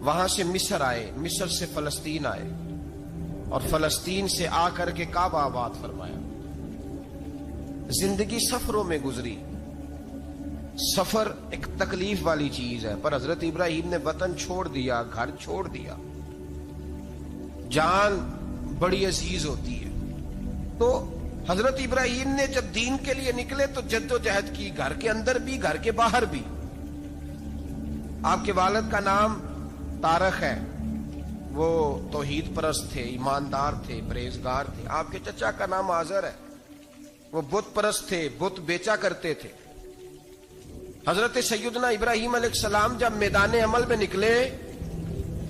وہاں سے مصر آئے، مصر سے فلسطین آئے، اور فلسطین سے آ کر کے کعبہ آباد فرمایا۔ زندگی سفروں میں گزری۔ سفر ایک تکلیف والی چیز ہے، پر حضرت ابراہیم نے وطن چھوڑ دیا، گھر چھوڑ دیا۔ جان بڑی عزیز ہوتی ہے، تو حضرت ابراہیم نے جب دین کے لیے نکلے تو جد و جہد کی، گھر کے اندر بھی گھر کے باہر بھی۔ آپ کے والد کا نام طارق ہے، وہ توحید پرست تھے، ایماندار تھے، پرہیزگار تھے۔ آپ کے چچا کا نام آزر ہے، وہ بت پرست تھے، بت بیچا کرتے تھے۔ حضرت سیدنا ابراہیم علیہ السلام جب میدان عمل میں نکلے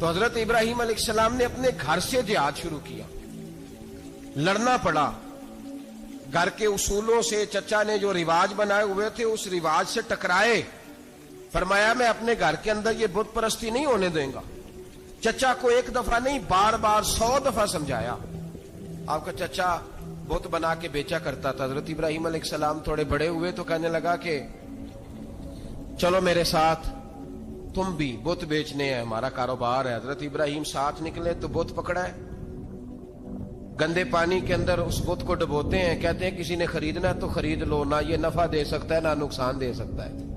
تو حضرت ابراہیم علیہ السلام نے اپنے گھر سے جہاد شروع کیا۔ لڑنا پڑا، گھر کے اصولوں سے، چچا نے جو رواج بنائے ہوئے تھے اس رواج سے ٹکرائے۔ فرمایا میں اپنے گھر کے اندر یہ بت پرستی نہیں ہونے دیں گا۔ چچا کو ایک دفعہ نہیں، بار بار 100 دفعہ سمجھایا۔ آپ کا چچا بت بنا کے بیچا کرتا تھا۔ حضرت ابراہیم علیہ السلام تھوڑے بڑے ہوئے تو کہنے لگا کہ چلو میرے ساتھ، تم بھی بت بیچنے ہیں، ہمارا کاروبار ہے۔ حضرت ابراہیم ساتھ نکلے تو بت پکڑا ہے، گندے پانی کے اندر اس بت کو ڈبوتے ہیں، کہتے ہیں کسی نے خریدنا ہے تو خرید لو، نہ یہ نفع دے سکتا ہے نہ نقصان دے سکتا ہے،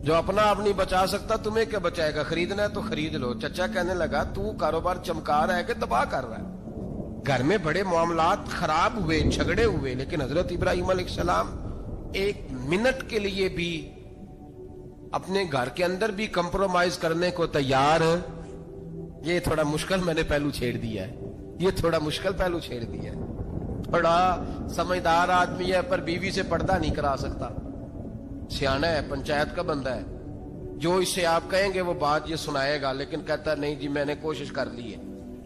جو اپنا آپ نہیں بچا سکتا تمہیں کیا بچائے گا، خریدنا ہے تو خرید لو۔ چچا کہنے لگا تو کاروبار چمکا رہا ہے کہ تباہ کر رہا ہے۔ گھر میں بڑے معاملات خراب ہوئے، جھگڑے ہوئے، لیکن حضرت ابراہیم علیہ السلام ایک منٹ کے لیے بھی اپنے گھر کے اندر بھی کمپرومائز کرنے کو تیار۔ یہ تھوڑا مشکل میں نے پہلو چھیڑ دیا ہے، یہ تھوڑا مشکل پہلو چھیڑ دیا ہے۔ بڑا سمجھدار آدمی ہے پر بیوی سے پردہ نہیں کرا سکتا، سیانا ہے، پنچایت کا بندہ ہے، جو اس سے آپ کہیں گے وہ بات یہ سنائے گا، لیکن کہتا ہے نہیں جی میں نے کوشش کر لی ہے۔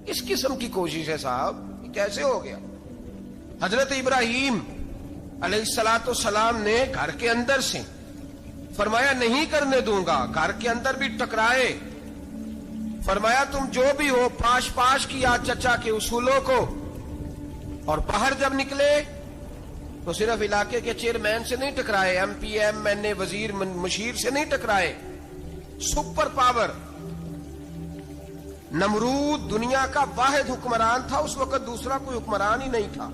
اس قسم کی کوشش ہے صاحب، یہ کیسے ہو گیا؟ حضرت ابراہیم علیہ السلام نے گھر کے اندر سے فرمایا نہیں کرنے دوں گا، گھر کے اندر بھی ٹکرائے، فرمایا تم جو بھی ہو پاش پاش کیا چچا کے اصولوں کو، اور باہر جب نکلے تو صرف علاقے کے چیئرمین سے نہیں ٹکرائے، ایم پی ایم این اے وزیر مشیر سے نہیں ٹکرائے، سپر پاور نمرود دنیا کا واحد حکمران تھا، اس وقت دوسرا کوئی حکمران ہی نہیں تھا،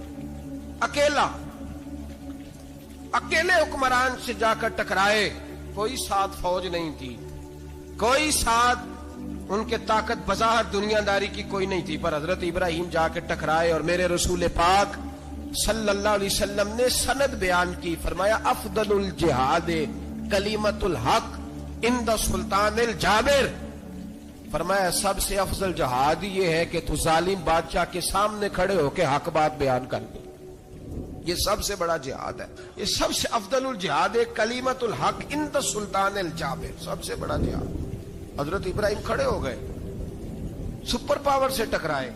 اکیلے حکمران سے جا کر ٹکرائے، کوئی ساتھ فوج نہیں تھی، کوئی ساتھ ان کے طاقت بظاہر دنیا داری کی کوئی نہیں تھی، پر حضرت ابراہیم جا کے ٹکرائے، اور میرے رسول پاک صلی اللہ علیہ وسلم نے سند بیان کی، فرمایا افضل الجہاد کلمۃ الحق عند سلطان الجابر، فرمایا سب سے افضل جہاد یہ ہے کہ تو ظالم بادشاہ کے سامنے کھڑے ہو کے حق بات بیان کر دے، یہ سب سے بڑا جہاد ہے، یہ سب سے افضل الجہاد کلمۃ الحق عند سلطان الجابر، سب سے بڑا جہاد۔ حضرت ابراہیم کھڑے ہو گئے، سپر پاور سے ٹکرائے۔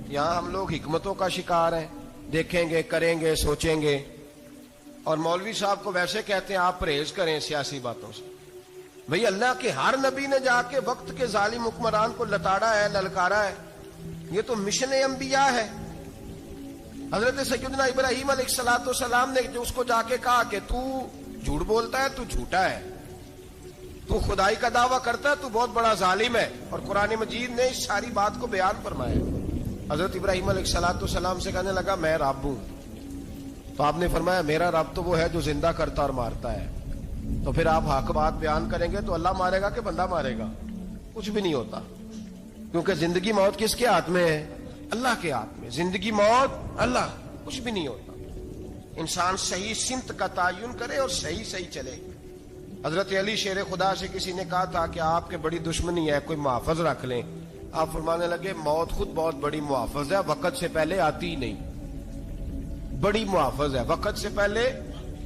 یہاں ہم لوگ حکمتوں کا شکار ہیں، دیکھیں گے، کریں گے، سوچیں گے، اور مولوی صاحب کو ویسے کہتے ہیں آپ پرہیز کریں سیاسی باتوں سے۔ بھئی اللہ کے ہر نبی نے جا کے وقت کے ظالم حکمران کو لتاڑا ہے، للکارا ہے، یہ تو مشن انبیاء ہے۔ حضرت سیدنا ابراہیم علیہ السلام نے جو اس کو جا کے کہا کہ تو جھوٹ بولتا ہے، تو جھوٹا ہے، تو خدائی کا دعویٰ کرتا ہے، تو بہت بڑا ظالم ہے، اور قرآن مجید نے اس ساری بات کو بیان فرمایا۔ حضرت ابراہیم علیہ السلام سے کہنے لگا میں رب ہوں، تو آپ نے فرمایا میرا رب تو وہ ہے جو زندہ کرتا اور مارتا ہے، تو پھر آپ حق بات بیان کریں گے تو اللہ مارے گا کہ بندہ مارے گا؟ کچھ بھی نہیں ہوتا، کیونکہ زندگی موت کس کے ہاتھ میں ہے؟ اللہ کے ہاتھ میں، زندگی موت اللہ، کچھ بھی نہیں ہوتا۔ انسان صحیح سمت کا تعین کرے اور صحیح چلے۔ حضرت علی شیر خدا سے کسی نے کہا تھا کہ آپ کے بڑی دشمنی ہے، کوئی محافظ رکھ لیں، آپ فرمانے لگے موت خود بہت بڑی محافظ ہے، وقت سے پہلے آتی ہی نہیں، بڑی محافظ ہے، وقت سے پہلے۔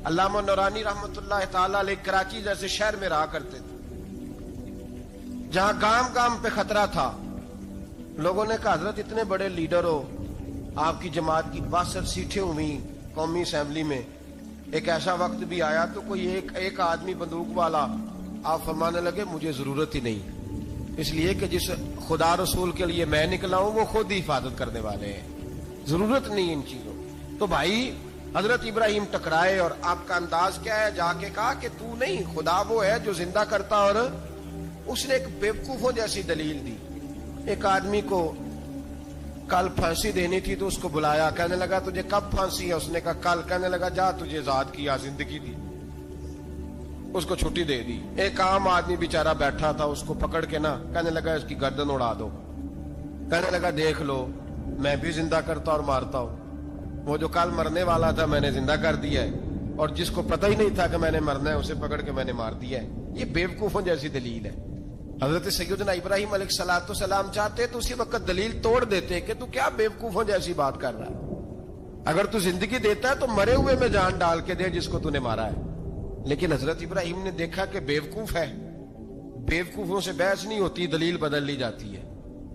علامہ نورانی رحمت اللہ تعالی علیہ کراچی جیسے شہر میں رہا کرتے تھے، جہاں گام گام پہ خطرہ تھا، لوگوں نے کہا حضرت اتنے بڑے لیڈر ہو، آپ کی جماعت کی 62 سیٹیں ہوئی قومی اسمبلی میں، ایک ایسا وقت بھی آیا تو کوئی ایک آدمی بندوق والا، آپ فرمانے لگے مجھے ضرورت ہی نہیں، اس لیے کہ جس خدا رسول کے لیے میں نکلا ہوں وہ خود ہی حفاظت کرنے والے ہیں، ضرورت نہیں ان چیزوں۔ تو بھائی حضرت ابراہیم ٹکرائے، اور آپ کا انداز کیا ہے؟ جا کے کہا کہ تو نہیں، خدا وہ ہے جو زندہ کرتا اور اس نے ایک بیوقوفوں جیسی دلیل دی. ایک آدمی کو کل پھانسی دینی تھی تو اس کو بلایا, کہنے لگا تجھے کب پھانسی ہے؟ اس نے کہا کل. کہنے لگا جا تجھے آزاد کیا, زندگی دی, اس کو چھٹی دے دی. ایک عام آدمی بیچارہ بیٹھا تھا, اس کو پکڑ کے نا کہنے لگا اس کی گردن اڑا دو. کہنے لگا دیکھ لو میں بھی زندہ کرتا اور مارتا ہوں, وہ جو کل مرنے والا تھا میں نے زندہ کر دیا ہے, اور جس کو پتہ ہی نہیں تھا کہ میں نے مرنا ہے اسے پکڑ کے میں نے مار دیا ہے. یہ بیوقوفوں جیسی دلیل ہے. حضرت سیدنا ابراہیم علیہ الصلوۃ والسلام چاہتے تو اسی وقت دلیل توڑ دیتے کہ تو کیا بیوقوفوں جیسی بات کر رہا ہے, اگر تو زندگی دیتا ہے تو مرے ہوئے میں جان ڈال کے دے جس کو تو نے مارا ہے. لیکن حضرت ابراہیم نے دیکھا کہ بیوقوف ہے, بیوقوفوں سے بحث نہیں ہوتی, دلیل بدل لی جاتی ہے,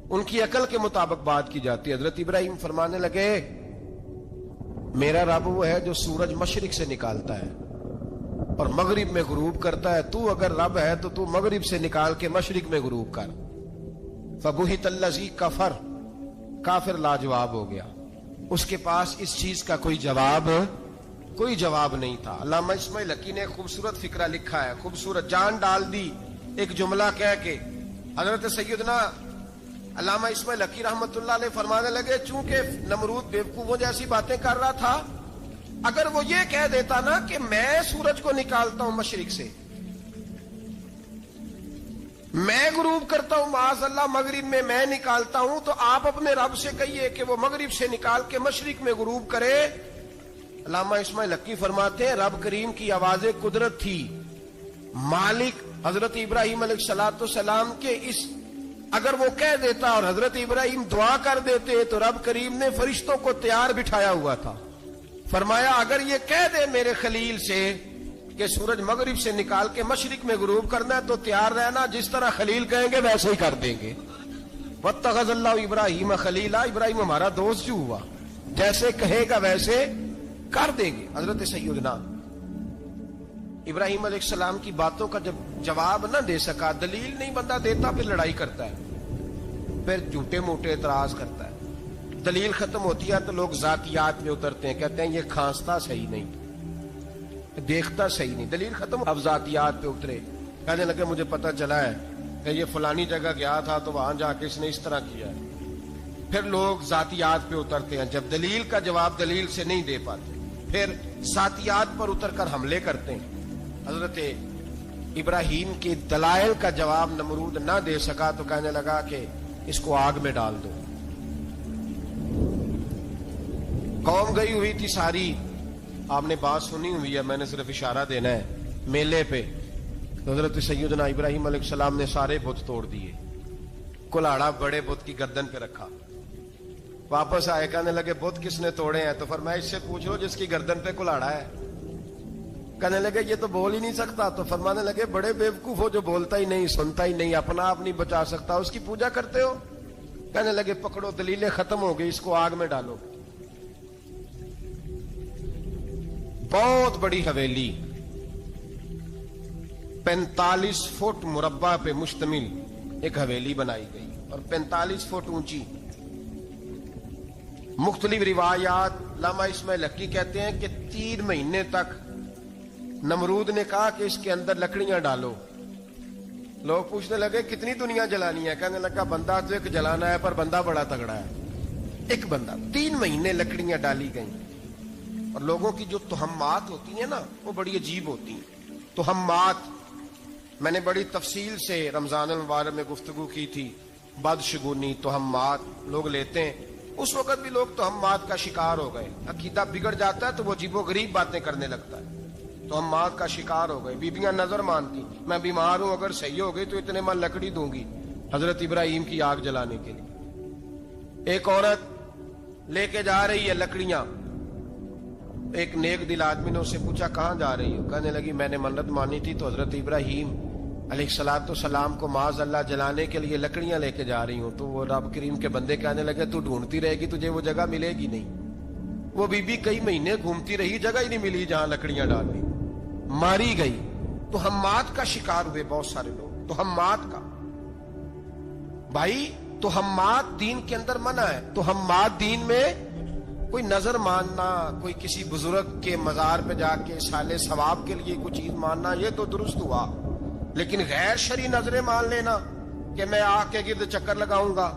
ان کی عقل کے مطابق بات کی جاتی ہے. حضرت ابراہیم فرمانے لگے میرا رب وہ ہے جو سورج مشرق سے نکالتا ہے اور مغرب میں غروب کرتا ہے. تو اگر رب ہے تو تو مغرب سے نکال کے مشرق میں غروب کر. فبہت الذی کفر, کافر لاجواب ہو گیا, اس کے پاس اس چیز کا کوئی جواب نہیں تھا. علامہ اسماعیل حقی نے خوبصورت فقرہ لکھا ہے, خوبصورت, جان ڈال دی ایک جملہ کہہ کے. حضرت سیدنا علامہ اسماعیل حقی رحمت اللہ علیہ فرمانے لگے چونکہ نمرود بیوقوفوں جیسی باتیں کر رہا تھا, اگر وہ یہ کہہ دیتا نا کہ میں سورج کو نکالتا ہوں مشرق سے, میں غروب کرتا ہوں معاذ اللہ مغرب میں میں نکالتا ہوں, تو آپ اپنے رب سے کہیے کہ وہ مغرب سے نکال کے مشرق میں غروب کرے. علامہ اسماعیل حقی فرماتے ہیں رب کریم کی آواز قدرت تھی, مالک حضرت ابراہیم علیہ الصلوۃ والسلام کے اس, اگر وہ کہہ دیتا اور حضرت ابراہیم دعا کر دیتے تو رب کریم نے فرشتوں کو تیار بٹھایا ہوا تھا. فرمایا اگر یہ کہہ دے میرے خلیل سے کہ سورج مغرب سے نکال کے مشرق میں غروب کرنا ہے تو تیار رہنا, جس طرح خلیل کہیں گے ویسے ہی کر دیں گے. واتخذ اللہ ابراہیم خلیلا, ابراہیم ہمارا دوست جو ہوا, جیسے کہے گا ویسے کر دیں گے. حضرت سیدنا ابراہیم علیہ السلام کی باتوں کا جب جواب نہ دے سکا, دلیل نہیں بندہ دیتا, پھر لڑائی کرتا ہے, پھر جھوٹے موٹے اعتراض کرتا ہے. دلیل ختم ہوتی ہے تو لوگ ذاتیات میں اترتے ہیں, کہتے ہیں یہ کھانستا صحیح نہیں, دیکھتا صحیح نہیں. دلیل ختم, اب ذاتیات پہ اترے, کہنے لگے مجھے پتا چلا ہے کہ یہ فلانی جگہ گیا تھا تو وہاں جا کے اس نے اس طرح کیا ہے. پھر لوگ ذاتیات پہ اترتے ہیں, جب دلیل کا جواب دلیل سے نہیں دے پاتے پھر ذاتیات پر اتر کر حملے کرتے ہیں. حضرت ابراہیم کے دلائل کا جواب نمرود نہ دے سکا تو کہنے لگا کہ اس کو آگ میں ڈال دو. قوم گئی ہوئی تھی ساری, آپ نے بات سنی ہوئی ہے, میں نے صرف اشارہ دینا ہے, میلے پہ حضرت سیدنا ابراہیم علیہ السلام نے سارے بت توڑ دیے, کلاڑا بڑے بت کی گردن پہ رکھا. واپس آئے, کہنے لگے بت کس نے توڑے ہیں؟ تو فرمایا اس سے پوچھ لو جس کی گردن پہ کلاڑا ہے. کہنے لگے یہ تو بول ہی نہیں سکتا. تو فرمانے لگے بڑے بیوقوف ہو جو بولتا ہی نہیں, سنتا ہی نہیں, اپنا آپ نہیں بچا سکتا, اس کی پوجا کرتے ہو. کہنے لگے پکڑو, دلیلیں ختم ہو گئی, اس کو آگ میں ڈالو. بہت بڑی حویلی 45 فٹ مربع پہ مشتمل ایک حویلی بنائی گئی اور 45 فٹ اونچی. مختلف روایات, علامہ اسماعیل حقی کہتے ہیں کہ 3 مہینے تک نمرود نے کہا کہ اس کے اندر لکڑیاں ڈالو. لوگ پوچھنے لگے کتنی دنیا جلانی ہے؟ کہنے لگا بندہ تو ایک جلانا ہے, پر بندہ بڑا تگڑا ہے, ایک بندہ. 3 مہینے لکڑیاں ڈالی گئیں. اور لوگوں کی جو تہمات ہوتی ہیں نا وہ بڑی عجیب ہوتی ہیں. تہمات میں نے بڑی تفصیل سے رمضان المبارک میں گفتگو کی تھی. بدشگونی, تہمات لوگ لیتے ہیں. اس وقت بھی لوگ تہمات کا شکار ہو گئے. عقیدہ بگڑ جاتا ہے تو وہ عجیب و غریب باتیں کرنے لگتا ہے. تہمات کا شکار ہو گئے. بیبیاں نظر مانتی, میں بیمار ہوں, اگر صحیح ہو گئی تو اتنے من لکڑی دوں گی حضرت ابراہیم کی آگ جلانے کے لیے. ایک عورت لے کے جا رہی ہے لکڑیاں. ایک نیک دل آدمی نے اسے پوچھا کہاں جا رہی ہو؟ کہنے لگی میں نے منت مانی تھی تو حضرت ابراہیم علیہ الصلوۃ والسلام کو معاذ اللہ جلانے کے لیے لکڑیاں لے کے جا رہی ہوں. تو وہ رب کریم کے بندے کہنے لگے تو ڈھونڈتی رہے گی, تجھے وہ جگہ ملے گی نہیں. وہ بی بی کئی مہینے گھومتی رہی, جگہ ہی نہیں ملی جہاں لکڑیاں ڈالنی, ماری گئی. تہمات کا شکار ہوئے بہت سارے لوگ. تہمات کا بھائی, تہمات دین کے اندر منع ہے. تہمات دین میں کوئی نظر ماننا, کوئی کسی بزرگ کے مزار پہ جا کے سالے ثواب کے لیے کوئی چیز ماننا, یہ تو درست ہوا. لیکن غیر شرعی نظریں مان لینا کہ میں آگ کے گرد چکر لگاؤں گا،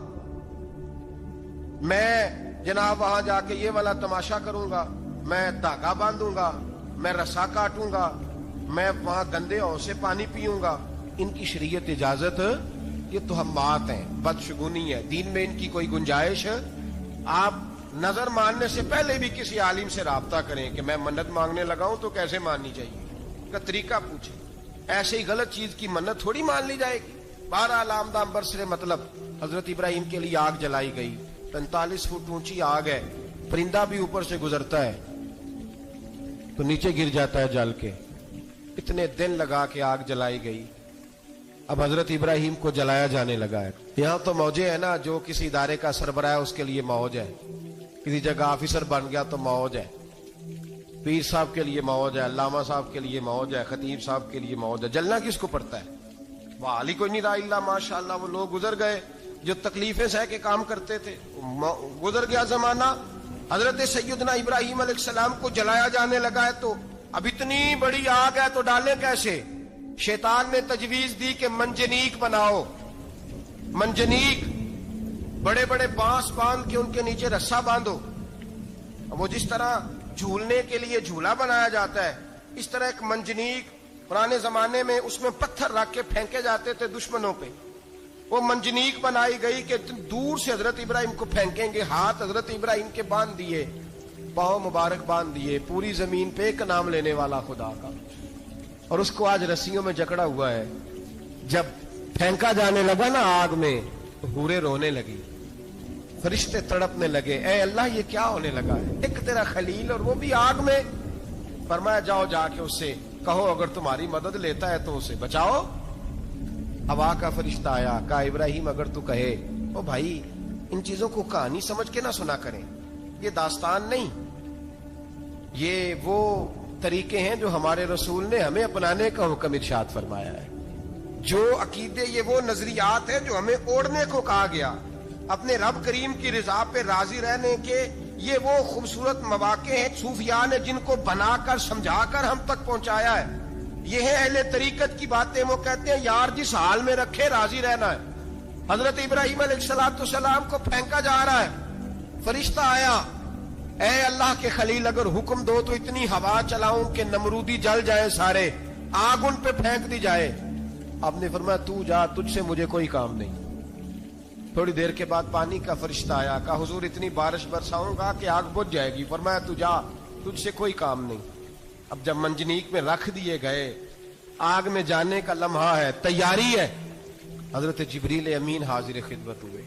میں جناب وہاں جا کے یہ والا تماشا کروں گا، میں دھاگا باندھوں گا، میں رسا کاٹوں گا، میں وہاں گندے ہوں سے پانی پیوں گا، ان کی شریعت اجازت؟ یہ توہمات ہیں، بدشگونی ہے، دین میں ان کی کوئی گنجائش؟ آپ نظر ماننے سے پہلے بھی کسی عالم سے رابطہ کریں کہ میں منت مانگنے لگا ہوں تو کیسے ماننی چاہیے کا طریقہ پوچھیں، ایسے ہی غلط چیز کی منت تھوڑی مان لی جائے گی۔ بہرحال آمدام برسرے مطلب حضرت ابراہیم کے لیے آگ جلائی گئی، 45 فٹ اونچی آگ ہے، پرندہ بھی اوپر سے گزرتا ہے تو نیچے گر جاتا ہے جل کے، اتنے دن لگا کے آگ جلائی گئی۔ اب حضرت ابراہیم کو جلایا جانے لگا ہے۔ یہاں تو موجیں ہے نا، جو کسی ادارے کا سربراہ ہے اس کے لیے موج ہے، کسی جگہ آفیسر بن گیا تو موج ہے، پیر صاحب کے لیے موج ہے، علامہ صاحب کے لیے موج ہے، خطیب صاحب کے لیے موج ہے۔ جلنا کس کو پڑتا ہے؟ وہ علی کوئی نہیں رہا اللہ ماشاءاللہ، وہ لوگ گزر گئے جو تکلیفیں سہ کے کام کرتے تھے، گزر گیا زمانہ۔ حضرت سیدنا ابراہیم علیہ السلام کو جلایا جانے لگا ہے تو اب اتنی بڑی آگ ہے تو ڈالیں کیسے؟ شیطان نے تجویز دی کہ منجنیق بناؤ، منجنیق، بڑے بڑے بانس باندھ کے ان کے نیچے رسا باندھو۔ وہ جس طرح جھولنے کے لیے جھولا بنایا جاتا ہے، اس طرح ایک منجنیق پرانے زمانے میں اس میں پتھر رکھ کے پھینکے جاتے تھے دشمنوں پہ، وہ منجنیق بنائی گئی کہ دور سے حضرت ابراہیم کو پھینکیں گے۔ ہاتھ حضرت ابراہیم کے باندھ دیے، پاؤں مبارک باندھ دیے، پوری زمین پہ ایک نام لینے والا خدا کا، اور اس کو آج رسیوں میں جکڑا ہوا ہے۔ جب پھینکا جانے لگا نا آگ میں تو حوریں رونے لگی، فرشتے تڑپنے لگے، اے اللہ یہ کیا ہونے لگا ہے؟ ایک تیرا خلیل اور وہ بھی آگ میں۔ فرمایا جاؤ جا کے اس سے کہو اگر تمہاری مدد لیتا ہے تو اسے بچاؤ۔ ہوا کا فرشتہ آیا، کہا ابراہیم اگر تو کہے، او بھائی ان چیزوں کو کہانی سمجھ کے نہ سنا کریں، یہ داستان نہیں، یہ وہ طریقے ہیں جو ہمارے رسول نے ہمیں اپنانے کا حکم ارشاد فرمایا ہے، جو عقیدے، یہ وہ نظریات ہیں جو ہمیں اوڑھنے کو کہا گیا، اپنے رب کریم کی رضا پہ راضی رہنے کے یہ وہ خوبصورت مواقع ہیں صوفیاء نے جن کو بنا کر سمجھا کر ہم تک پہنچایا ہے۔ یہ ہے اہل طریقت کی باتیں، وہ کہتے ہیں یار جس حال میں رکھے راضی رہنا ہے۔ حضرت ابراہیم علیہ السلام کو پھینکا جا رہا ہے، فرشتہ آیا، اے اللہ کے خلیل اگر حکم دو تو اتنی ہوا چلاؤں کہ نمرودی جل جائیں سارے، آگ ان پہ پھینک دی جائے۔ آپ نے فرمایا تو جا، تجھ سے مجھے کوئی کام نہیں۔ تھوڑی دیر کے بعد پانی کا فرشتہ آیا، کہا حضور اتنی بارش برساؤں گا کہ آگ بجھ جائے گی۔ فرمایا تو جا، تجھ سے کوئی کام نہیں۔ اب جب منجنیق میں رکھ دیے گئے، آگ میں جانے کا لمحہ ہے، تیاری ہے، حضرت جبریل امین حاضر خدمت ہوئے،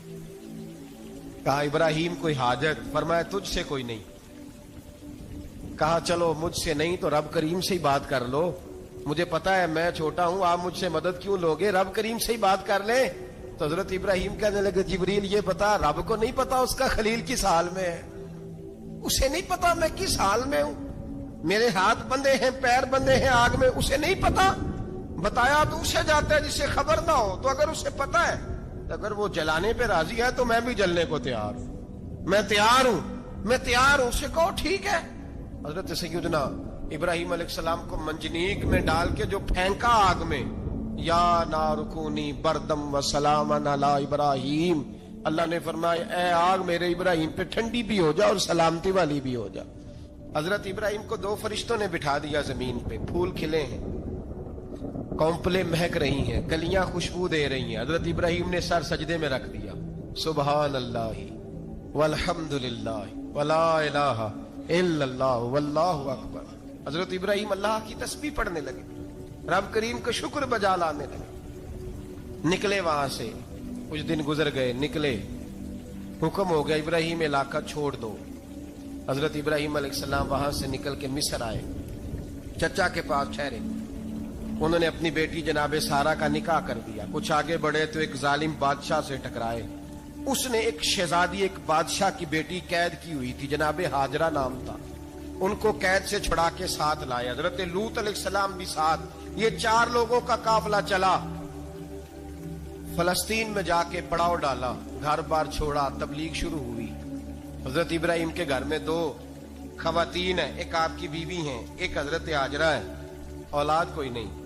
کہا ابراہیم کوئی حاجت؟ فرمایا تجھ سے کوئی نہیں۔ کہا چلو مجھ سے نہیں تو رب کریم سے ہی بات کر لو، مجھے پتا ہے میں چھوٹا ہوں، آپ مجھ سے مدد کیوں لوگے، رب کریم سے ہی بات کر لیں۔ تو حضرت ابراہیم کہنے لگے جبریل یہ بتا، رب کو نہیں پتا اس کا خلیل کس حال میں ہے، اسے نہیں پتا میں کس حال میں ہوں، میرے ہاتھ بندھے ہیں، پیر بندھے ہیں آگ میں، اسے نہیں پتا۔ بتایا تو اسے جاتا ہے جسے خبر نہ ہو، تو اگر اسے پتا ہے، اگر وہ جلانے پہ راضی ہے تو میں بھی جلنے کو تیار ہوں، میں تیار ہوں، میں تیار ہوں، اسے کہو ٹھیک ہے۔ حضرت سیدنا ابراہیم علیہ السلام کو منجنیق میں ڈال کے جو پھینکا آگ میں، یا نار کونی بردم و سلاما علی ابراہیم، اللہ نے فرمایا اے آگ میرے ابراہیم پہ ٹھنڈی بھی ہو جا اور سلامتی والی بھی ہو جا۔ حضرت ابراہیم کو دو فرشتوں نے بٹھا دیا زمین پہ، پھول کھلے ہیں، کونپلیں مہک رہی ہیں، کلیاں خوشبو دے رہی ہیں۔ حضرت ابراہیم نے سر سجدے میں رکھ دیا، سبحان اللہ والحمد للہ ولا الہ الا اللہ واللہ اکبر۔ حضرت ابراہیم اللہ کی تسبیح پڑھنے لگے، رب کریم کا شکر بجا لانے لگے۔ نکلے وہاں سے، کچھ دن گزر گئے، نکلے، حکم ہو گیا ابراہیم علاقہ چھوڑ دو۔ حضرت ابراہیم علیہ السلام وہاں سے نکل کے مصر آئے، چچا کے پاس ٹھہرے، انہوں نے اپنی بیٹی جناب سارہ کا نکاح کر دیا۔ کچھ آگے بڑھے تو ایک ظالم بادشاہ سے ٹکرائے، اس نے ایک شہزادی، ایک بادشاہ کی بیٹی قید کی ہوئی تھی، جناب ہاجرہ نام تھا، ان کو قید سے چھڑا کے ساتھ لائے۔ حضرت لوط علیہ السلام بھی ساتھ، یہ 4 لوگوں کا قافلہ چلا، فلسطین میں جا کے پڑاؤ ڈالا، گھر بار چھوڑا، تبلیغ شروع ہوئی۔ حضرت ابراہیم کے گھر میں 2 خواتین ہیں، ایک آپ کی بیوی ہیں، ایک حضرت ہاجرہ ہے، اولاد کوئی نہیں۔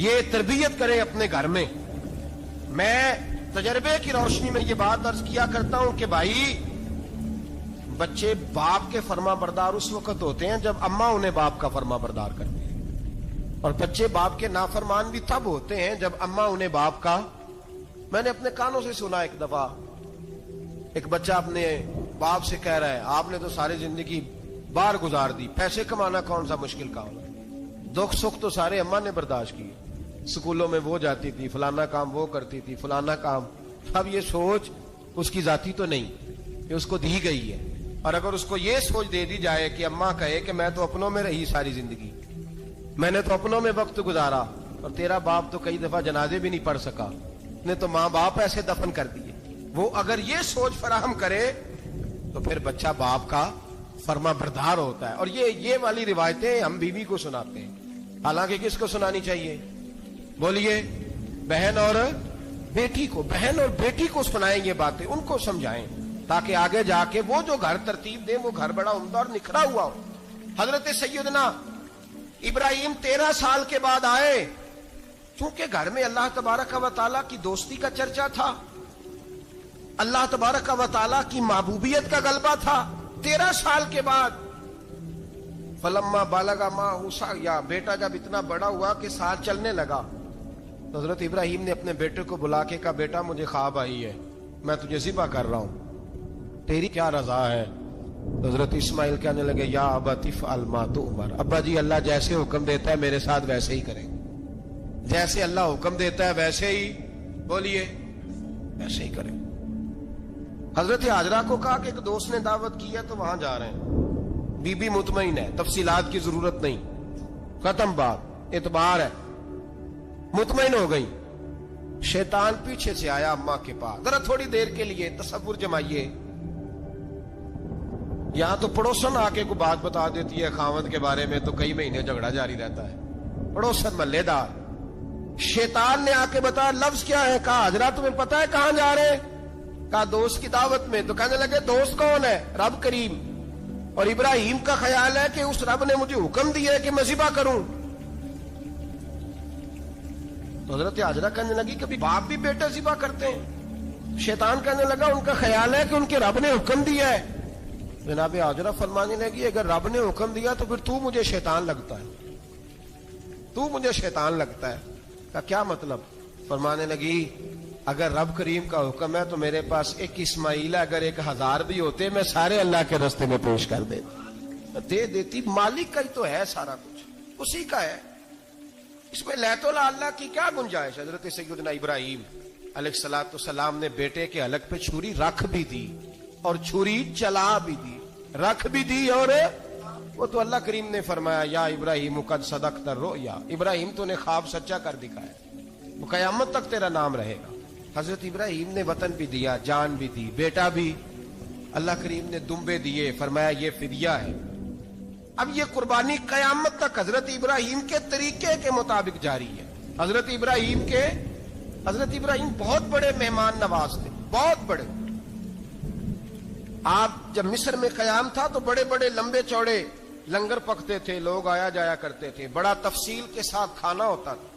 یہ تربیت کریں اپنے گھر میں. میں تجربے کی روشنی میں یہ بات عرض کیا کرتا ہوں کہ بھائی بچے باپ کے فرما بردار اس وقت ہوتے ہیں جب اماں انہیں باپ کا فرما بردار کرتے ہیں، اور بچے باپ کے نافرمان بھی تب ہوتے ہیں جب اماں انہیں باپ کا. میں نے اپنے کانوں سے سنا ایک دفعہ ایک بچہ اپنے باپ سے کہہ رہا ہے آپ نے تو ساری زندگی باہر گزار دی، پیسے کمانا کون سا مشکل کام ہے، دکھ سکھ تو سارے اماں نے برداشت کیے، سکولوں میں وہ جاتی تھی، فلانا کام وہ کرتی تھی، فلانا کام. اب یہ سوچ اس کی ذاتی تو نہیں، یہ اس کو دی گئی ہے. اور اگر اس کو یہ سوچ دے دی جائے کہ اماں کہے کہ میں تو اپنوں میں رہی ساری زندگی، میں نے تو اپنوں میں وقت گزارا، اور تیرا باپ تو کئی دفعہ جنازے بھی نہیں پڑھ سکا، نے تو ماں باپ ایسے دفن کر دیے، وہ اگر یہ سوچ فراہم کرے تو پھر بچہ باپ کا فرما بردار ہوتا ہے. اور یہ والی روایتیں ہم بیوی کو سناتے ہیں، حالانکہ کس کو سنانی چاہیے؟ بولیے. بہن اور بیٹی کو. بہن اور بیٹی کو سنائیں یہ باتیں، ان کو سمجھائیں تاکہ آگے جا کے وہ جو گھر ترتیب دیں وہ گھر بڑا عمدہ اور نکھرا ہوا ہو. حضرت سیدنا ابراہیم 13 سال کے بعد آئے، چونکہ گھر میں اللہ تبارک و تعالیٰ کی دوستی کا چرچا تھا، اللہ تبارک و تعالیٰ کی محبوبیت کا غلبہ تھا. 13 سال کے بعد فلما بالغ معہ السعی، بیٹا جب اتنا بڑا ہوا کہ ساتھ چلنے لگا، تو حضرت ابراہیم نے اپنے بیٹے کو بلا کے کہا بیٹا مجھے خواب آئی ہے، میں تجھے ذبح کر رہا ہوں، تیری کیا رضا ہے؟ حضرت اسماعیل کہنے لگے یا ابت افعل ما تؤمر، ابا جی اللہ جیسے حکم دیتا ہے میرے ساتھ ویسے ہی کریں، جیسے اللہ حکم دیتا ہے ویسے ہی، بولیے ویسے ہی کریں. حضرت حاجرہ کو کہا کہ ایک دوست نے دعوت کی ہے تو وہاں جا رہے ہیں. بی بی مطمئن ہے، تفصیلات کی ضرورت نہیں، ختم بات، اعتبار ہے، مطمئن ہو گئی. شیطان پیچھے سے آیا اماں کے پاس. ذرا تھوڑی دیر کے لیے تصور جمائیے، یہاں تو پڑوسن آ کے کوئی بات بتا دیتی ہے خاوند کے بارے میں تو کئی مہینے جھگڑا جاری رہتا ہے، پڑوسن محلے دار. شیطان نے آ کے بتایا لفظ کیا ہے؟ کہا حاجرہ تمہیں پتا ہے کہاں جا رہے ہیں؟ کہا دوست کی دعوت میں. تو کہنے لگے دوست کون ہے؟ رب کریم. اور ابراہیم کا خیال ہے کہ اس رب نے مجھے حکم دیا ہے کہ میں ذبح کروں. تو حضرت حاجرہ کہنے لگی کبھی باپ بھی بیٹے ذبح کرتے ہیں؟ شیطان کہنے لگا ان کا خیال ہے کہ ان کے رب نے حکم دیا ہے. جناب حاجرہ فرمانے لگی اگر رب نے حکم دیا تو پھر تو مجھے شیطان لگتا ہے، تو مجھے شیطان لگتا ہے. کا کیا مطلب؟ فرمانے لگی اگر رب کریم کا حکم ہے تو میرے پاس ایک اسماعیل ہے، اگر 1000 بھی ہوتے میں سارے اللہ کے راستے میں پیش کر دے دیتی. مالک کا ہی تو ہے سارا کچھ، اسی کا ہے، اس میں لیت اللہ کی کیا گنجائش؟ حضرت سیدنا ابراہیم علیہ السلام نے بیٹے کے حلق پہ چھری رکھ بھی دی اور چھری چلا بھی دی، رکھ بھی دی، اور وہ تو اللہ کریم نے فرمایا یا ابراہیم قد صدقت الرؤیا، ابراہیم تو نے خواب سچا کر دکھایا، وہ قیامت تک تیرا نام رہے گا. حضرت ابراہیم نے وطن بھی دیا، جان بھی دی، بیٹا بھی. اللہ کریم نے دمبے دیے، فرمایا یہ فدیہ ہے. اب یہ قربانی قیامت تک حضرت ابراہیم کے طریقے کے مطابق جاری ہے. حضرت ابراہیم بہت بڑے مہمان نواز تھے، بہت بڑے. آپ جب مصر میں قیام تھا تو بڑے بڑے لمبے چوڑے لنگر پکتے تھے، لوگ آیا جایا کرتے تھے، بڑا تفصیل کے ساتھ کھانا ہوتا تھا.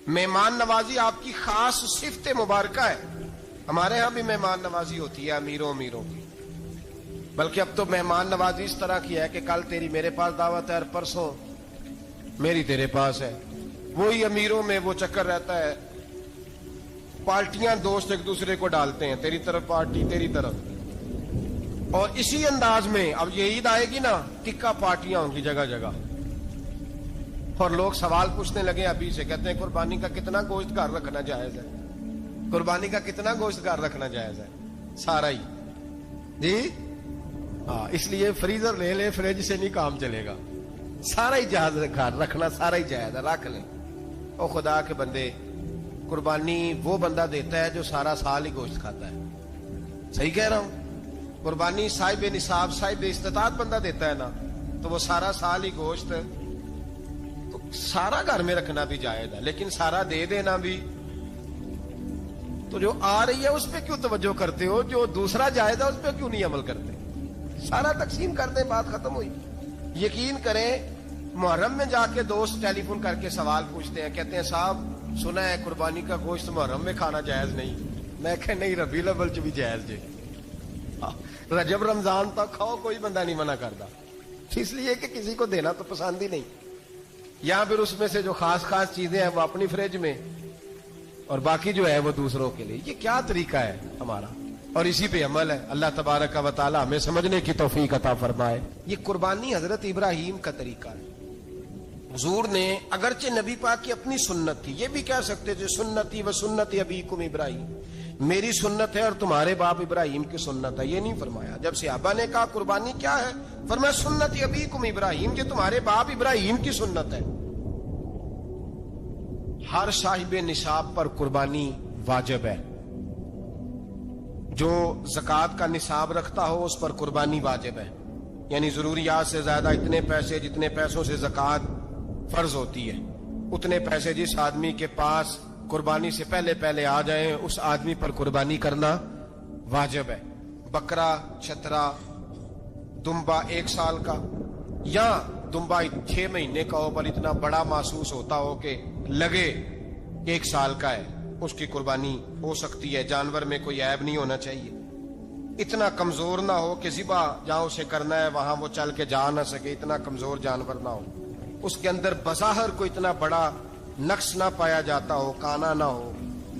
مہمان نوازی آپ کی خاص صفت مبارکہ ہے. ہمارے ہاں بھی مہمان نوازی ہوتی ہے امیروں کی، بلکہ اب تو مہمان نوازی اس طرح کی ہے کہ کل تیری میرے پاس دعوت ہے اور پرسوں میری تیرے پاس ہے. وہی امیروں میں وہ چکر رہتا ہے، پارٹیاں دوست ایک دوسرے کو ڈالتے ہیں، تیری طرف پارٹی تیری طرف. اور اسی انداز میں اب یہ عید آئے گی نا، ٹکا پارٹیاں ہوں گی جگہ جگہ. اور لوگ سوال پوچھنے لگے ابھی سے، کہتے ہیں قربانی کا کتنا گوشت گھر رکھنا جائز ہے؟ قربانی کا کتنا گوشت گھر رکھنا جائز ہے؟ سارا ہی جی ہاں، اس لیے فریزر لے لے، فریج سے نہیں کام چلے گا. سارا ہی جہاز گھر رکھنا سارا ہی جائز ہے، رکھ لیں. او خدا کے بندے، قربانی وہ بندہ دیتا ہے جو سارا سال ہی گوشت کھاتا ہے. صحیح کہہ رہا ہوں؟ قربانی صاحب نصاب، صاحب استطاعت بندہ دیتا ہے نا، تو وہ سارا سال ہی گوشت تو سارا گھر میں رکھنا بھی جائز ہے، لیکن سارا دے دینا بھی. تو جو آ رہی ہے اس پہ کیوں توجہ کرتے ہو؟ جو دوسرا جائز ہے اس پہ کیوں نہیں عمل کرتے؟ سارا تقسیم کر دیں، بات ختم ہوئی. یقین کریں محرم میں جا کے دوست ٹیلی فون کر کے سوال پوچھتے ہیں, کہتے ہیں صاحب سنا ہے قربانی کا گوشت محرم میں کھانا جائز نہیں. میں کہ نہیں, ربیع الاول چ بھی جائز جی, رجب رمضان تک کھاؤ, کوئی بندہ نہیں منع کرتا, اس لیے کہ کسی کو دینا تو پسند ہی نہیں. یا پھر اس میں سے جو خاص خاص چیزیں ہیں وہ اپنی فریج میں, اور باقی جو ہے وہ دوسروں کے لیے. یہ کیا طریقہ ہے ہمارا, اور اسی پہ عمل ہے. اللہ تبارک و تعالی ہمیں سمجھنے کی توفیق عطا فرمائے. یہ قربانی حضرت ابراہیم کا طریقہ ہے. حضور نے اگرچہ نبی پاک کی اپنی سنت تھی, یہ بھی کہہ سکتے تھے سنتی و سنت ابیکم ابراہیم, میری سنت ہے اور تمہارے باپ ابراہیم کی سنت ہے. یہ نہیں فرمایا. جب صحابہ نے کہا قربانی کیا ہے, فرمایا سنت ابیکم ابراہیم, یہ تمہارے باپ ابراہیم کی سنت ہے. ہر صاحب نصاب پر قربانی واجب ہے. جو زکوٰۃ کا نصاب رکھتا ہو اس پر قربانی واجب ہے. یعنی ضروریات سے زیادہ اتنے پیسے, جتنے پیسوں سے زکوٰۃ فرض ہوتی ہے, اتنے پیسے جس آدمی کے پاس قربانی سے پہلے آ جائیں اس آدمی پر قربانی کرنا واجب ہے. بکرا, چھترا, دمبا 1 سال کا, یا دمبا 6 مہینے کا ہو پر اتنا بڑا محسوس ہوتا ہو کہ لگے 1 سال کا ہے, اس کی قربانی ہو سکتی ہے. جانور میں کوئی عیب نہیں ہونا چاہیے, اتنا کمزور نہ ہو کہ ذبح جہاں اسے کرنا ہے وہاں وہ چل کے جا نہ سکے, اتنا کمزور جانور نہ ہو, اس کے اندر بظاہر کوئی اتنا بڑا نقص نہ پایا جاتا ہو, کانا نہ ہو,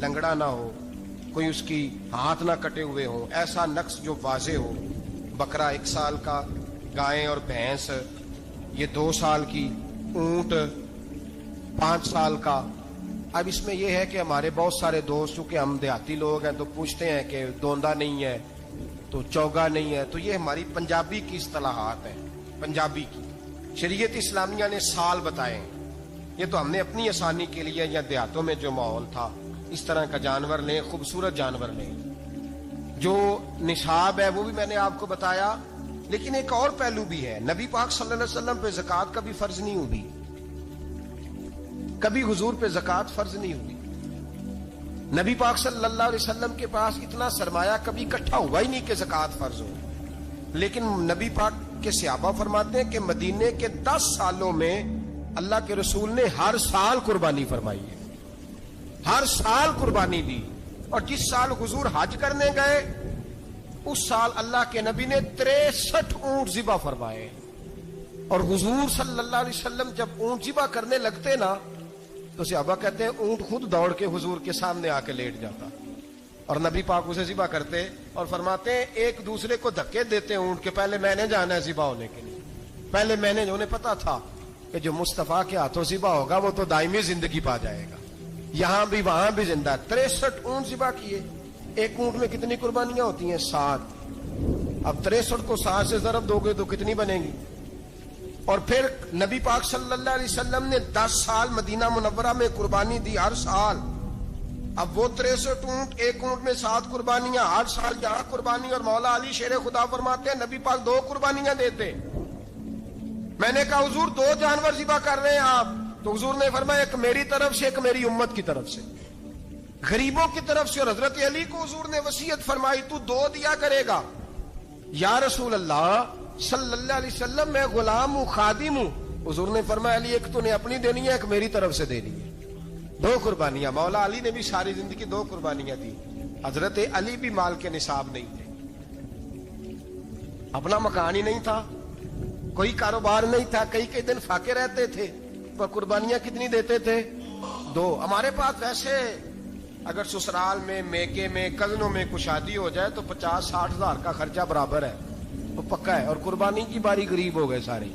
لنگڑا نہ ہو, کوئی اس کی ہاتھ نہ کٹے ہوئے ہوں, ایسا نقص جو واضح ہو. بکرا 1 سال کا, گائیں اور بھینس یہ 2 سال کی, اونٹ 5 سال کا. اب اس میں یہ ہے کہ ہمارے بہت سارے دوست, چونکہ ہم دیہاتی لوگ ہیں, تو پوچھتے ہیں کہ دوندا نہیں ہے تو چوگا نہیں ہے. تو یہ ہماری پنجابی کی اصطلاحات ہیں, پنجابی کی. شریعت اسلامیہ نے سال بتائے ہیں, یہ تو ہم نے اپنی آسانی کے لیے, یا دیہاتوں میں جو ماحول تھا اس طرح کا جانور لیں, خوبصورت جانور لیں. جو نصاب ہے وہ بھی میں نے آپ کو بتایا. لیکن ایک اور پہلو بھی ہے, نبی پاک صلی اللہ علیہ وسلم پہ زکوٰۃ کبھی فرض نہیں ہوئی, کبھی حضور پہ زکوٰۃ فرض نہیں ہوئی. نبی پاک صلی اللہ علیہ وسلم کے پاس اتنا سرمایہ کبھی اکٹھا ہوا ہی نہیں کہ زکوٰۃ فرض ہو. لیکن نبی پاک کے صحابہ فرماتے ہیں کہ مدینے کے 10 سالوں میں اللہ کے رسول نے ہر سال قربانی فرمائی ہے, ہر سال قربانی دی. اور جس سال حضور حج کرنے گئے اس سال اللہ کے نبی نے 63 اونٹ ذبح فرمائے. اور حضور صلی اللہ علیہ وسلم جب اونٹ ذبح کرنے لگتے نا تو صحابہ کہتے ہیں اونٹ خود دوڑ کے حضور کے سامنے آ کے لیٹ جاتا, اور نبی پاک اسے ذبح کرتے اور فرماتے ہیں ایک دوسرے کو دھکے دیتے اونٹ کے, پہلے میں نے جانا ہے ذبح ہونے کے لیے, پہلے میں نے, انہیں پتا تھا کہ جو مصطفیٰ کے ہاتھوں ذبح ہوگا وہ تو دائمی زندگی پا جائے گا, یہاں بھی وہاں بھی زندہ. 63 اونٹ ذبح کیے. ایک اونٹ میں کتنی قربانیاں ہوتی ہیں؟ 7. اب 63 کو 7 سے ضرب دو گے تو کتنی بنے گی؟ اور پھر نبی پاک صلی اللہ علیہ وسلم نے 10 سال مدینہ منورہ میں قربانی دی, ہر سال. اب وہ 63 اونٹ, ایک اونٹ میں 7 قربانیاں, ہر سال یہاں قربانی. اور مولا علی شیر خدا فرماتے ہیں نبی پاک 2 قربانیاں دیتے. میں نے کہا حضور 2 جانور ذبح کر رہے ہیں آپ, تو حضور نے فرمایا ایک میری طرف سے, ایک میری امت کی طرف سے, غریبوں کی طرف سے. اور حضرت علی کو حضور نے وصیت فرمائی تو 2 دیا کرے گا. یا رسول اللہ صلی اللہ علیہ وسلم میں غلام ہوں, خادم ہوں. حضور نے فرمایا علی ایک تو نے اپنی دینی ہے, ایک میری طرف سے دینی ہے. 2 قربانیاں. مولا علی نے بھی ساری زندگی 2 قربانیاں دی. حضرت علی بھی مال کے نصاب نہیں تھے, اپنا مکان ہی نہیں تھا, کوئی کاروبار نہیں تھا, کئی دن فاقے رہتے تھے, پر قربانیاں کتنی دیتے تھے؟ 2. ہمارے پاس ویسے اگر سسرال میں, میکے میں, کزنوں میں کچھ شادی ہو جائے تو 50-60 ہزار کا خرچہ برابر ہے, وہ پکا ہے. اور قربانی کی باری غریب ہو گئے, سارے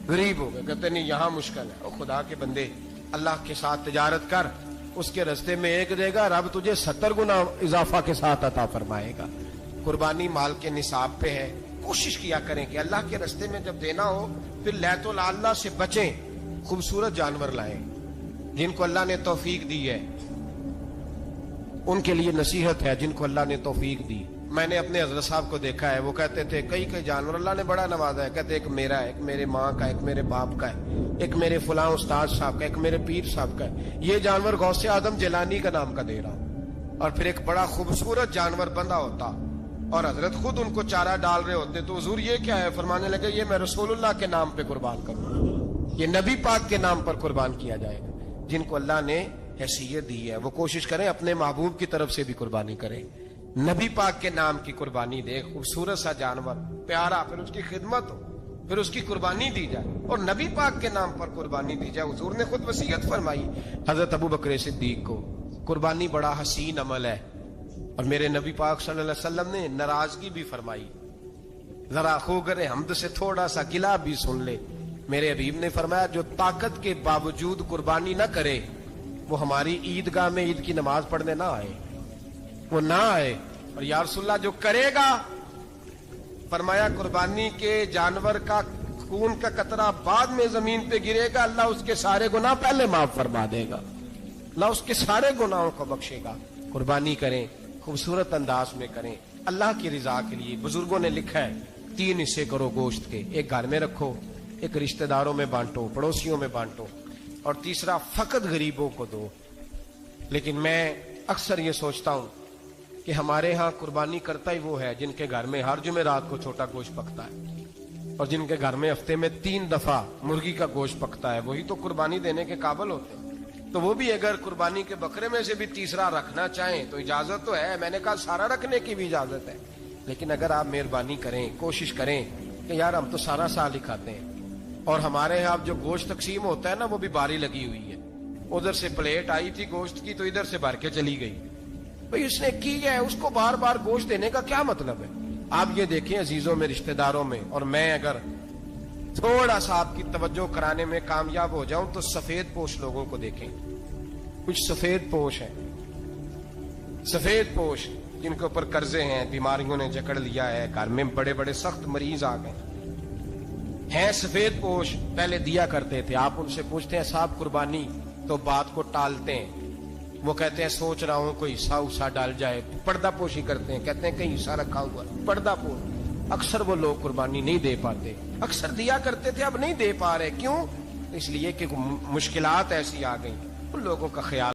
غریب ہو گئے, کہتے نہیں یہاں مشکل ہے. اور خدا کے بندے اللہ کے ساتھ تجارت کر, اس کے رستے میں 1 دے گا, رب تجھے 70 گنا اضافہ کے ساتھ عطا فرمائے گا. قربانی مال کے نصاب پہ ہے. کوشش کیا کریں کہ اللہ کے رستے میں جب دینا ہو پھر لیت اللہ سے بچیں, خوبصورت جانور لائیں. جن کو اللہ نے توفیق دی ہے ان کے لیے نصیحت ہے, جن کو اللہ نے توفیق دی. میں نے اپنے حضرت صاحب کو دیکھا ہے, وہ کہتے تھے کئی جانور اللہ نے بڑا نوازا ہے. کہتے ایک میرا ہے, ایک میرے ماں کا, ایک میرے باپ کا ہے, ایک میرے فلاں استاد صاحب کا, ایک میرے پیر صاحب کا ہے. یہ جانور غوث اعظم جیلانی کا نام کا دے رہا ہوں. اور پھر ایک بڑا خوبصورت جانور بندہ ہوتا اور حضرت خود ان کو چارہ ڈال رہے ہوتے. تو حضور یہ کیا ہے؟ فرمانے لگے یہ میں رسول اللہ کے نام پہ قربان کروں. یہ نبی پاک کے نام پر قربان کیا جائے گا. جن کو اللہ نے حیثیت دی ہے وہ کوشش کریں اپنے محبوب کی طرف سے بھی قربانی کریں. نبی پاک کے نام کی قربانی دے, خوبصورت سا جانور پیارا, پھر اس کی خدمت ہو, پھر اس کی قربانی دی جائے اور نبی پاک کے نام پر قربانی دی جائے. حضور نے خود وصیت فرمائی حضرت ابو بکر صدیق کو, قربانی بڑا حسین عمل ہے. اور میرے نبی پاک صلی اللہ علیہ وسلم نے ناراضگی بھی فرمائی, ذرا خوگر حمد سے تھوڑا سا گلا بھی سن لے. میرے حبیب نے فرمایا جو طاقت کے باوجود قربانی نہ کرے وہ ہماری عیدگاہ میں عید کی نماز پڑھنے نہ آئے, وہ نہ آئے. اور یا رسول اللہ جو کرے گا, فرمایا قربانی کے جانور کا خون کا قطرہ بعد میں زمین پہ گرے گا, اللہ اس کے سارے گناہ پہلے معاف فرما دے گا, اللہ اس کے سارے گناہوں کو بخشے گا. قربانی کریں, خوبصورت انداز میں کریں, اللہ کی رضا کے لیے. بزرگوں نے لکھا ہے 3 حصے کرو گوشت کے, ایک گھر میں رکھو, ایک رشتہ داروں میں بانٹو, پڑوسیوں میں بانٹو, اور تیسرا فقط غریبوں کو دو. لیکن میں اکثر یہ سوچتا ہوں کہ ہمارے ہاں قربانی کرتا ہی وہ ہے جن کے گھر میں ہر جمعرات کو چھوٹا گوشت پکتا ہے, اور جن کے گھر میں ہفتے میں 3 دفعہ مرغی کا گوشت پکتا ہے, وہی تو قربانی دینے کے قابل ہوتے ہیں. تو وہ بھی اگر قربانی کے بکرے میں سے بھی تیسرا رکھنا چاہیں تو اجازت تو ہے, میں نے کہا سارا رکھنے کی بھی اجازت ہے. لیکن اگر آپ مہربانی کریں, کوشش کریں کہ یار ہم تو سارا سال ہی کھاتے ہیں, اور ہمارے یہاں جو گوشت تقسیم ہوتا ہے نا وہ بھی باری لگی ہوئی ہے, ادھر سے پلیٹ آئی تھی گوشت کی تو ادھر سے بھر کے چلی گئی. بھئی اس نے کی ہے, اس کو بار بار گوشت دینے کا کیا مطلب ہے؟ آپ یہ دیکھیں عزیزوں میں, رشتہ داروں میں, اور میں اگر تھوڑا سا آپ کی توجہ کرانے میں کامیاب ہو جاؤں تو سفید پوش لوگوں کو دیکھیں. کچھ سفید پوش ہیں, سفید پوش جن کے اوپر قرضے ہیں, بیماریوں نے جکڑ لیا ہے, گھر میں بڑے بڑے سخت مریض آ گئے ہیں. سفید پوش پہلے دیا کرتے تھے, آپ ان سے پوچھتے ہیں صاحب قربانی, تو بات کو ٹالتے ہیں. وہ کہتے ہیں سوچ رہا ہوں کوئی حصہ ڈال جائے. پردہ پوشی کرتے ہیں, کہتے ہیں کہیں حصہ رکھا ہوا, پردہ پوش. اکثر وہ لوگ قربانی نہیں دے پاتے, اکثر دیا کرتے تھے اب نہیں دے پا رہے. کیوں؟ اس لیے کہ مشکلات ایسی آ گئیں. ان لوگوں کا خیال